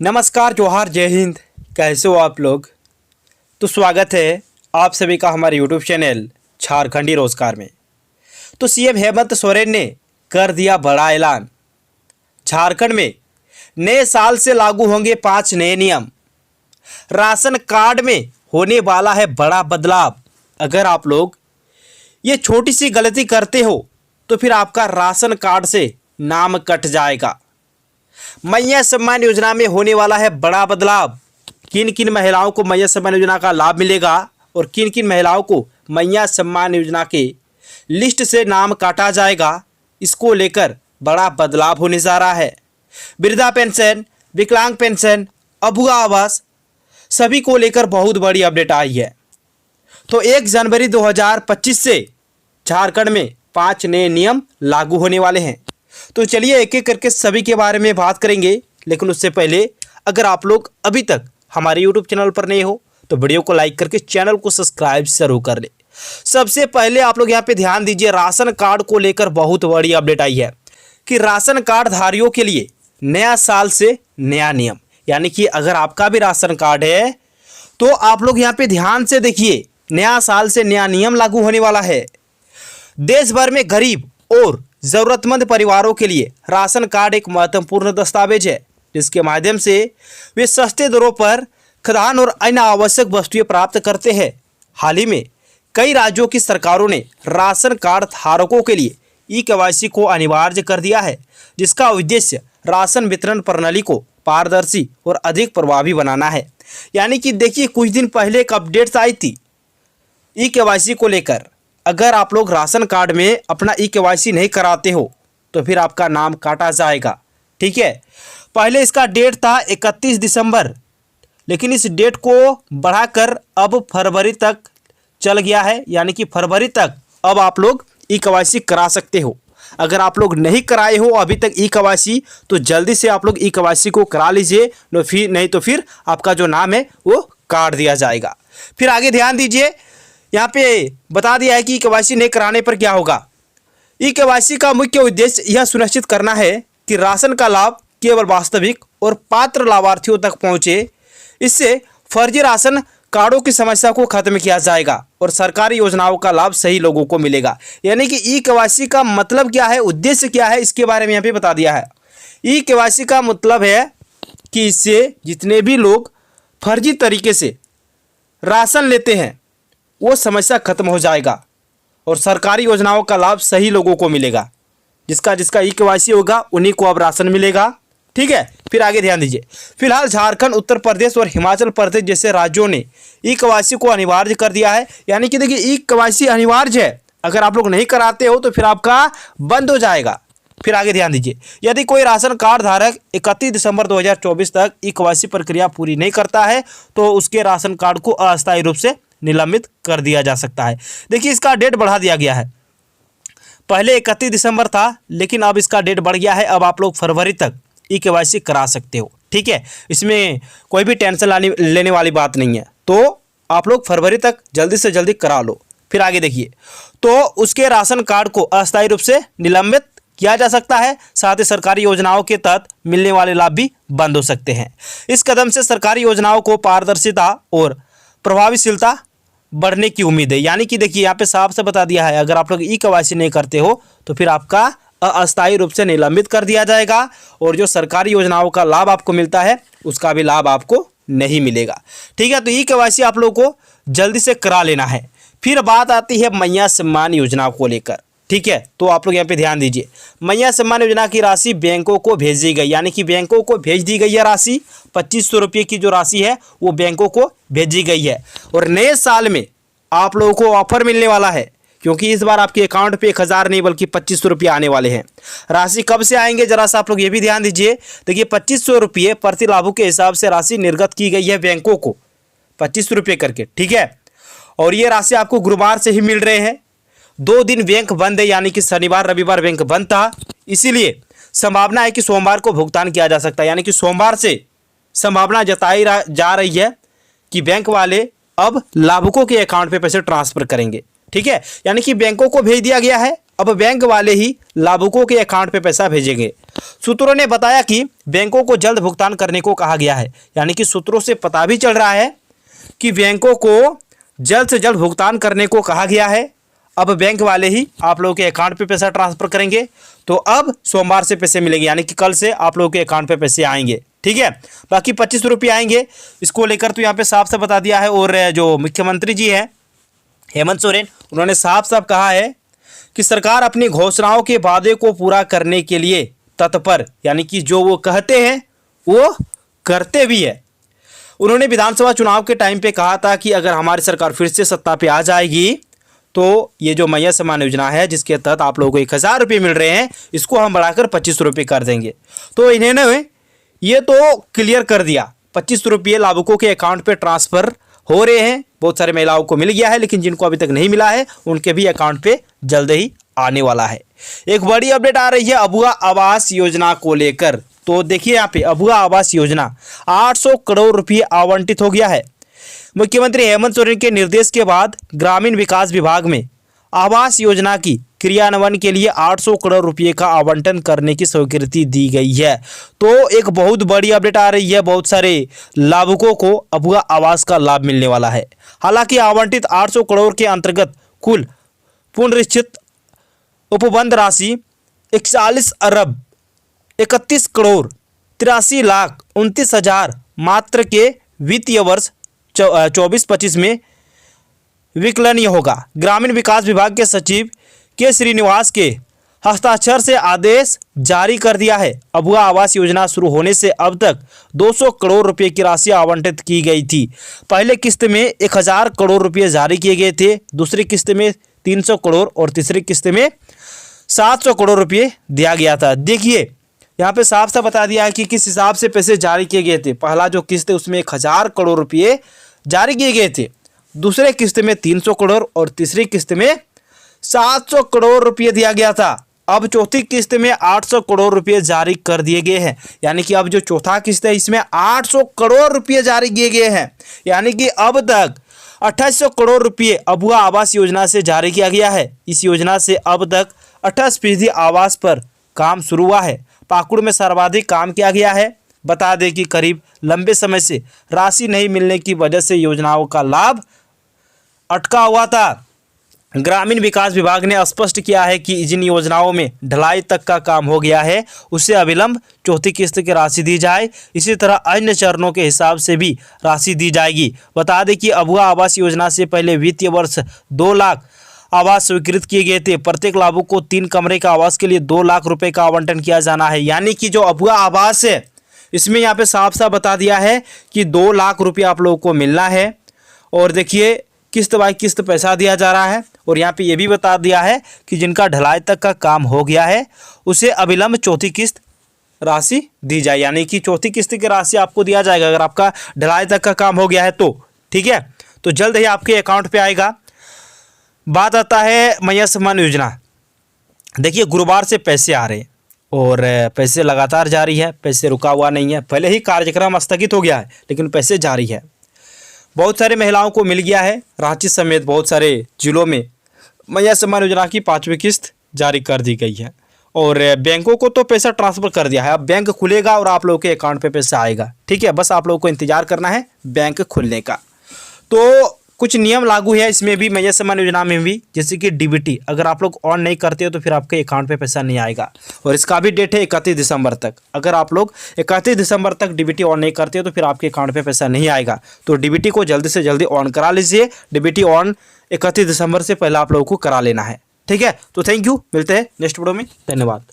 नमस्कार, जोहार, जय हिंद। कैसे हो आप लोग? तो स्वागत है आप सभी का हमारे यूट्यूब चैनल झारखंडी रोजगार में। तो सीएम हेमंत सोरेन ने कर दिया बड़ा ऐलान। झारखंड में नए साल से लागू होंगे 5 नए नियम। राशन कार्ड में होने वाला है बड़ा बदलाव। अगर आप लोग ये छोटी सी गलती करते हो तो फिर आपका राशन कार्ड से नाम कट जाएगा। मैया सम्मान योजना में होने वाला है बड़ा बदलाव। किन किन महिलाओं को मैया सम्मान योजना का लाभ मिलेगा और किन किन महिलाओं को मैया सम्मान योजना के लिस्ट से नाम काटा जाएगा, इसको लेकर बड़ा बदलाव होने जा रहा है। वृद्धा पेंशन, विकलांग पेंशन, अबुआ आवास सभी को लेकर बहुत बड़ी अपडेट आई है। तो 1 जनवरी 2025 से झारखंड में 5 नए नियम लागू होने वाले हैं। तो चलिए एक एक करके सभी के बारे में बात करेंगे, लेकिन उससे पहले अगर आप लोग अभी तक हमारे यूट्यूब चैनल पर नए हो तो वीडियो को लाइक करके चैनल को सब्सक्राइब जरूर कर ले। सबसे पहले आप लोग यहाँ पे ध्यान दीजिए, राशन कार्ड को लेकर बहुत बड़ी अपडेट आई है कि राशन कार्ड धारियों के लिए नया साल से नया नियम, यानी कि अगर आपका भी राशन कार्ड है तो आप लोग यहाँ पे ध्यान से देखिए, नया साल से नया नियम लागू होने वाला है। देश भर में गरीब और ज़रूरतमंद परिवारों के लिए राशन कार्ड एक महत्वपूर्ण दस्तावेज है, जिसके माध्यम से वे सस्ते दरों पर खाद्यान्न और अन्य आवश्यक वस्तुएं प्राप्त करते हैं। हाल ही में कई राज्यों की सरकारों ने राशन कार्ड धारकों के लिए ई-केवाईसी को अनिवार्य कर दिया है, जिसका उद्देश्य राशन वितरण प्रणाली को पारदर्शी और अधिक प्रभावी बनाना है। यानी कि देखिए, कुछ दिन पहले एक अपडेट्स आई थी ई-केवाईसी को लेकर। अगर आप लोग राशन कार्ड में अपना ई-केवाईसी नहीं कराते हो तो फिर आपका नाम काटा जाएगा। ठीक है, पहले इसका डेट था 31 दिसंबर, लेकिन इस डेट को बढ़ाकर अब फरवरी तक चल गया है। यानी कि फरवरी तक अब आप लोग ई-केवाईसी करा सकते हो। अगर आप लोग नहीं कराए हो अभी तक ई-केवाईसी तो जल्दी से आप लोग ई-केवाईसी को करा लीजिए, नहीं तो फिर आपका जो नाम है वो काट दिया जाएगा। फिर आगे ध्यान दीजिए, यहाँ पे बता दिया है कि ई-केवाईसी नहीं कराने पर क्या होगा। ई-केवाईसी का मुख्य उद्देश्य यह सुनिश्चित करना है कि राशन का लाभ केवल वास्तविक और पात्र लाभार्थियों तक पहुंचे। इससे फर्जी राशन कार्डों की समस्या को खत्म किया जाएगा और सरकारी योजनाओं का लाभ सही लोगों को मिलेगा। यानी कि ई-केवाईसी का मतलब क्या है, उद्देश्य क्या है, इसके बारे में यहाँ पे बता दिया है। ई-केवाईसी का मतलब है कि इससे जितने भी लोग फर्जी तरीके से राशन लेते हैं वो समस्या खत्म हो जाएगा और सरकारी योजनाओं का लाभ सही लोगों को मिलेगा। जिसका ई-केवाईसी होगा उन्हीं को अब राशन मिलेगा। ठीक है, फिर आगे ध्यान दीजिए। फिलहाल झारखंड, उत्तर प्रदेश और हिमाचल प्रदेश जैसे राज्यों ने ई-केवाईसी को अनिवार्य कर दिया है। यानी कि देखिए, ई-केवाईसी अनिवार्य है, अगर आप लोग नहीं कराते हो तो फिर आपका बंद हो जाएगा। फिर आगे ध्यान दीजिए, यदि कोई राशन कार्ड धारक 31 दिसंबर 2024 तक ई-केवाईसी प्रक्रिया पूरी नहीं करता है तो उसके राशन कार्ड को अस्थायी रूप से निलंबित कर दिया जा सकता है। देखिए, इसका डेट बढ़ा दिया गया है। पहले 31 दिसंबर था, लेकिन अब इसका डेट बढ़ गया है। अब आप लोग फरवरी तक ई-केवाईसी करा सकते हो। ठीक है, इसमें कोई भी टेंशन लेने वाली बात नहीं है। तो आप लोग फरवरी तक जल्दी से जल्दी करा लो। फिर आगे देखिए, तो उसके राशन कार्ड को अस्थायी रूप से निलंबित किया जा सकता है। साथ ही सरकारी योजनाओं के तहत मिलने वाले लाभ भी बंद हो सकते हैं। इस कदम से सरकारी योजनाओं को पारदर्शिता और प्रभावशीलता बढ़ने की उम्मीद है। यानी कि देखिए, यहाँ पे साफ से बता दिया है, अगर आप लोग ई-केवाईसी नहीं करते हो तो फिर आपका अस्थायी रूप से निलंबित कर दिया जाएगा और जो सरकारी योजनाओं का लाभ आपको मिलता है उसका भी लाभ आपको नहीं मिलेगा। ठीक है, तो ई-केवाईसी आप लोगों को जल्दी से करा लेना है। फिर बात आती है मैया सम्मान योजना को लेकर। ठीक है, तो आप लोग यहाँ पे ध्यान दीजिए, मैया सम्मान योजना की राशि बैंकों को भेजी गई। यानी कि बैंकों को भेज दी गई है राशि, 2500 रुपये की जो राशि है वो बैंकों को भेजी गई है। और नए साल में आप लोगों को ऑफर मिलने वाला है, क्योंकि इस बार आपके अकाउंट पे 1000 नहीं बल्कि 2500 रुपये आने वाले हैं। राशि कब से आएंगे जरा सा आप लोग ये भी ध्यान दीजिए। देखिए, 2500 रुपये प्रति लाभुक के हिसाब से राशि निर्गत की गई है बैंकों को, 2500 रुपये करके। ठीक है, और ये राशि आपको गुरुवार से ही मिल रहे हैं। 2 दिन बैंक बंद है, यानी कि शनिवार रविवार बैंक बंद था, इसीलिए संभावना है कि सोमवार को भुगतान किया जा सकता है। यानी कि सोमवार से संभावना जताई जा रही है कि बैंक वाले अब लाभुकों के अकाउंट पे पैसे ट्रांसफर करेंगे। ठीक है, यानी कि बैंकों को भेज दिया गया है, अब बैंक वाले ही लाभुकों के अकाउंट पे पैसा भेजेंगे। सूत्रों ने बताया कि बैंकों को जल्द भुगतान करने को कहा गया है। यानी कि सूत्रों से पता भी चल रहा है कि बैंकों को जल्द से जल्द भुगतान करने को कहा गया है। अब बैंक वाले ही आप लोगों के अकाउंट पे पैसा ट्रांसफ़र करेंगे। तो अब सोमवार से पैसे मिलेंगे, यानी कि कल से आप लोगों के अकाउंट पे पैसे आएंगे। ठीक है, बाकी 25 रुपये आएंगे, इसको लेकर तो यहाँ पे साफ साफ बता दिया है। और जो मुख्यमंत्री जी हैं हेमंत सोरेन, उन्होंने साफ साफ कहा है कि सरकार अपनी घोषणाओं के वादे को पूरा करने के लिए तत्पर, यानी कि जो वो कहते हैं वो करते भी है। उन्होंने विधानसभा चुनाव के टाइम पे कहा था कि अगर हमारी सरकार फिर से सत्ता पे आ जाएगी तो ये जो मैया सम्मान योजना है जिसके तहत आप लोगों को 1000 रुपये मिल रहे हैं, इसको हम बढ़ाकर 25 रुपये कर देंगे। तो इन्होंने ये तो क्लियर कर दिया, 25 रुपये लाभुकों के अकाउंट पे ट्रांसफ़र हो रहे हैं। बहुत सारे महिलाओं को मिल गया है, लेकिन जिनको अभी तक नहीं मिला है उनके भी अकाउंट पे जल्द ही आने वाला है। एक बड़ी अपडेट आ रही है अबुआ आवास योजना को लेकर। तो देखिए यहाँ पे अबुआ आवास योजना 800 करोड़ रुपये आवंटित हो गया है। मुख्यमंत्री हेमंत सोरेन के निर्देश के बाद ग्रामीण विकास विभाग में आवास योजना की क्रियान्वयन के लिए 800 करोड़ रुपये का आवंटन करने की स्वीकृति दी गई है। तो एक बहुत बड़ी अपडेट आ रही है, बहुत सारे लाभुकों को अबुआ आवास का लाभ मिलने वाला है। हालांकि आवंटित 800 करोड़ के अंतर्गत कुल पुनरीक्षित उपबंध राशि 41 अरब 31 करोड़ 83 लाख 29 हजार मात्र के वित्तीय वर्ष 24-25 में विकलनीय होगा। ग्रामीण विकास विभाग के सचिव के श्रीनिवास के हस्ताक्षर से आदेश जारी कर दिया है। अबुआ आवास योजना शुरू होने से अब तक 200 करोड़ रुपए की राशि आवंटित की गई थी। पहले किस्त में 1000 करोड़ रुपए जारी किए गए थे, दूसरी किस्त में 300 करोड़ और तीसरी किस्त में 700 करोड़ रुपए दिया गया था। देखिए यहाँ पे साफ साफ बता दिया है कि किस हिसाब से पैसे जारी किए गए थे। पहला जो किस्त है उसमें 1000 करोड़ रुपए जारी किए गए थे, दूसरे किस्त में 300 करोड़ और तीसरी किस्त में 700 करोड़ रुपए दिया गया था। अब चौथी किस्त में 800 करोड़ रुपए जारी कर दिए गए हैं। यानी कि अब जो चौथा किस्त है इसमें 800 करोड़ रुपए जारी किए गए हैं। यानी कि अब तक 2800 करोड़ रुपए अबुआ आवास योजना से जारी किया गया है। इस योजना से अब तक 28% आवास पर काम शुरू हुआ है। पाकुड़ में सर्वाधिक काम किया गया है। बता दें कि करीब लंबे समय से राशि नहीं मिलने की वजह से योजनाओं का लाभ अटका हुआ था। ग्रामीण विकास विभाग ने स्पष्ट किया है कि जिन योजनाओं में ढलाई तक का काम हो गया है उसे अविलंब चौथी किस्त की राशि दी जाए। इसी तरह अन्य चरणों के हिसाब से भी राशि दी जाएगी। बता दें कि अबुआ आवास योजना से पहले वित्तीय वर्ष 2 लाख आवास स्वीकृत किए गए थे। प्रत्येक लाभुक को 3 कमरे का आवास के लिए 2 लाख रुपए का आवंटन किया जाना है। यानी कि जो अबुआ आवास है इसमें यहाँ पे साफ साफ बता दिया है कि 2 लाख रुपये आप लोगों को मिलना है। और देखिए किस्त बाई किस्त पैसा दिया जा रहा है। और यहाँ पे ये भी बता दिया है कि जिनका ढलाई तक का काम हो गया है उसे अविलंब चौथी किस्त राशि दी जाए। यानी कि चौथी किस्त की राशि आपको दिया जाएगा अगर आपका ढलाई तक का काम हो गया है तो। ठीक है, तो जल्द ही आपके अकाउंट पे आएगा। बात आता है मैया सम्मान योजना। देखिए गुरुवार से पैसे आ रहे हैं और पैसे लगातार जारी है, पैसे रुका हुआ नहीं है। भले ही कार्यक्रम स्थगित हो गया है लेकिन पैसे जारी है। बहुत सारे महिलाओं को मिल गया है। रांची समेत बहुत सारे जिलों में मैया सम्मान योजना की 5वीं किस्त जारी कर दी गई है। और बैंकों को तो पैसा ट्रांसफ़र कर दिया है। अब बैंक खुलेगा और आप लोगों के अकाउंट पे पैसा आएगा। ठीक है, बस आप लोगों को इंतज़ार करना है बैंक खुलने का। तो कुछ नियम लागू है इसमें भी, मैया सम्मान योजना में भी, जैसे कि डीबीटी अगर आप लोग ऑन नहीं करते हो तो फिर आपके अकाउंट पे पैसा नहीं आएगा। और इसका भी डेट है 31 दिसंबर तक। अगर आप लोग 31 दिसंबर तक डीबीटी ऑन नहीं करते हो तो फिर आपके अकाउंट पे पैसा नहीं आएगा। तो डीबीटी को जल्दी से जल्दी ऑन करा लीजिए। डीबीटी ऑन 31 दिसंबर से पहले आप लोगों को करा लेना है। ठीक है, तो थैंक यू, मिलते हैं नेक्स्ट वीडियो में। धन्यवाद।